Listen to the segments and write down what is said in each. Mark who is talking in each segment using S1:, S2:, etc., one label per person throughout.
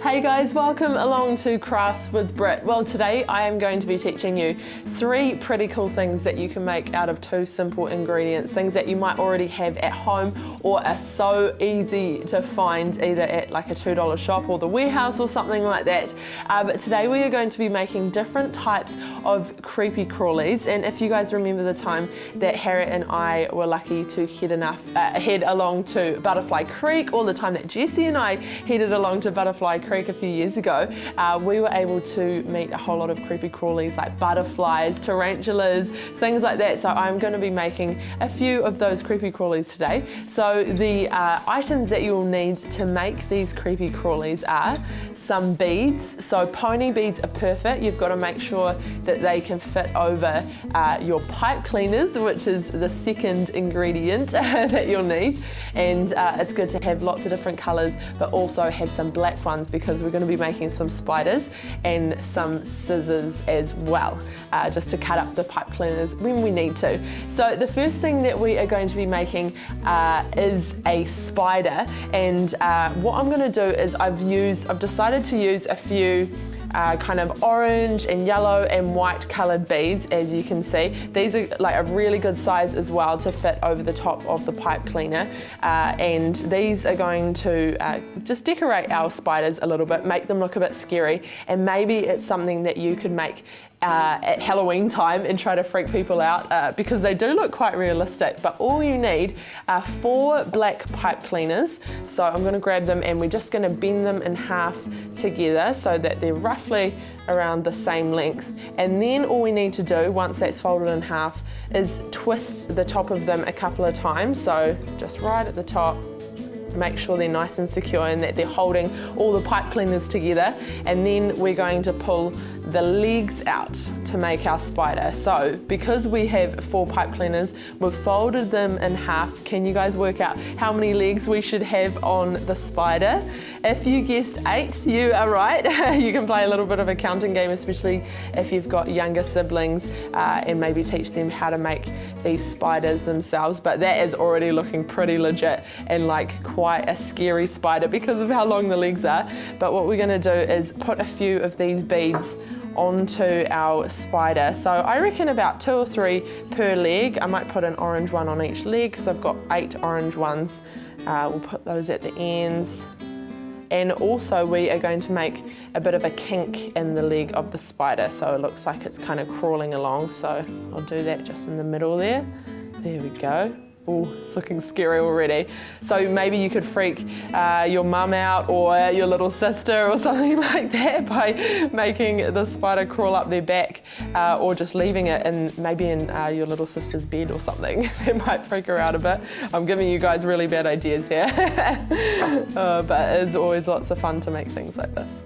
S1: Hey guys, welcome along to Crafts with Britt. Well, today I am going to be teaching you 3 pretty cool things that you can make out of 2 simple ingredients, things that you might already have at home or are so easy to find either at like a $2 shop or the warehouse or something like that. But today we are going to be making different types of creepy crawlies, and if you guys remember the time that Harriet and I were lucky to head along to Butterfly Creek, or the time that Jessie and I headed along to Butterfly Creek a few years ago, we were able to meet a whole lot of creepy crawlies like butterflies, tarantulas, things like that. So I'm going to be making a few of those creepy crawlies today. So the items that you'll need to make these creepy crawlies are some beads. So pony beads are perfect. You've got to make sure that they can fit over your pipe cleaners, which is the second ingredient that you'll need. And it's good to have lots of different colors, but also have some black ones because we're going to be making some spiders, and some scissors as well, just to cut up the pipe cleaners when we need to. So the first thing that we are going to be making is a spider, and what I'm going to do is I've decided to use a few kind of orange and yellow and white colored beads. As you can see, these are like a really good size as well to fit over the top of the pipe cleaner, and these are going to just decorate our spiders a little bit, make them look a bit scary, and maybe it's something that you could make at Halloween time and try to freak people out, because they do look quite realistic. But all you need are 4 black pipe cleaners. So I'm going to grab them and we're just going to bend them in half together so that they're roughly around the same length. And then all we need to do once that's folded in half is twist the top of them a couple of times. So just right at the top, make sure they're nice and secure and that they're holding all the pipe cleaners together. And then we're going to pull the legs out to make our spider. So because we have 4 pipe cleaners, we've folded them in half. Can you guys work out how many legs we should have on the spider? If you guessed 8, you are right. You can play a little bit of a counting game, especially if you've got younger siblings, and maybe teach them how to make these spiders themselves. But that is already looking pretty legit and like quite a scary spider because of how long the legs are. But what we're going to do is put a few of these beads onto our spider. So I reckon about 2 or 3 per leg. I might put an orange one on each leg because I've got 8 orange ones. We'll put those at the ends. And also we are going to make a bit of a kink in the leg of the spider, so it looks like it's kind of crawling along. So I'll do that just in the middle there. There we go. Oh, it's looking scary already. So maybe you could freak your mum out or your little sister or something like that by making the spider crawl up their back, or just leaving it maybe in your little sister's bed or something. That might freak her out a bit. I'm giving you guys really bad ideas here. But it is always lots of fun to make things like this.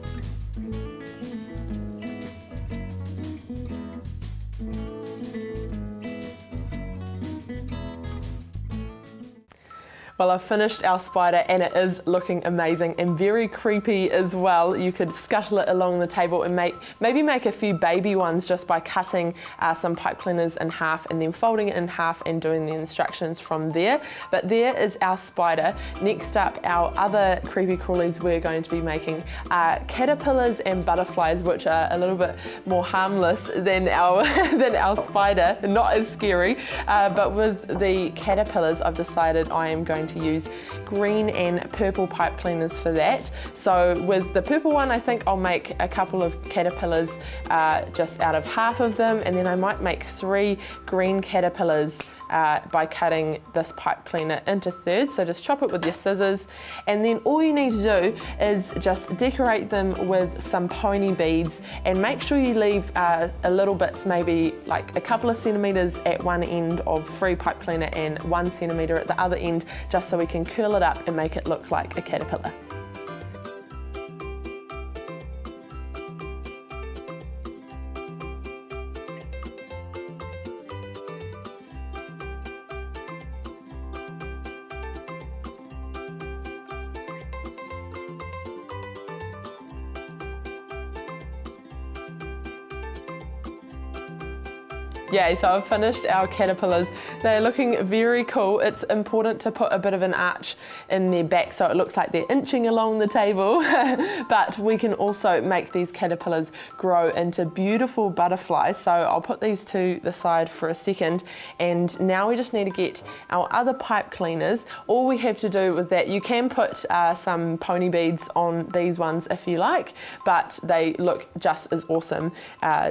S1: Well, I've finished our spider and it is looking amazing and very creepy as well. You could scuttle it along the table and maybe make a few baby ones just by cutting some pipe cleaners in half and then folding it in half and doing the instructions from there. But there is our spider. Next up, our other creepy crawlies we're going to be making are caterpillars and butterflies, which are a little bit more harmless than our spider, not as scary. But with the caterpillars, I've decided I am going to use green and purple pipe cleaners for that. So with the purple one, I think I'll make a couple of caterpillars just out of half of them, and then I might make 3 green caterpillars by cutting this pipe cleaner into thirds. So just chop it with your scissors, and then all you need to do is just decorate them with some pony beads, and make sure you leave a little bits, maybe like a couple of centimeters at one end of free pipe cleaner and 1 centimeter at the other end, just so we can curl it up and make it look like a caterpillar. Yay, so I've finished our caterpillars. They're looking very cool. It's important to put a bit of an arch in their back so it looks like they're inching along the table, but we can also make these caterpillars grow into beautiful butterflies. So I'll put these to the side for a second, and now we just need to get our other pipe cleaners. All we have to do with that, you can put some pony beads on these ones if you like, but they look just as awesome,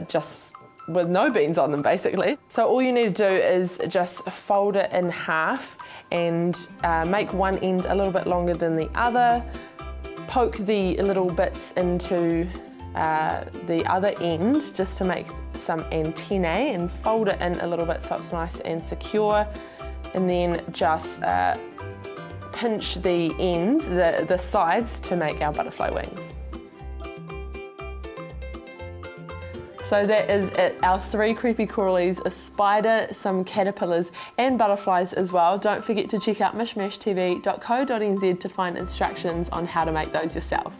S1: just with no beans on them basically. So all you need to do is just fold it in half and make one end a little bit longer than the other, poke the little bits into the other end just to make some antennae, and fold it in a little bit so it's nice and secure, and then just pinch the ends, the sides, to make our butterfly wings. So that is it, our 3 creepy crawlies, a spider, some caterpillars and butterflies as well. Don't forget to check out mishmashtv.co.nz to find instructions on how to make those yourself.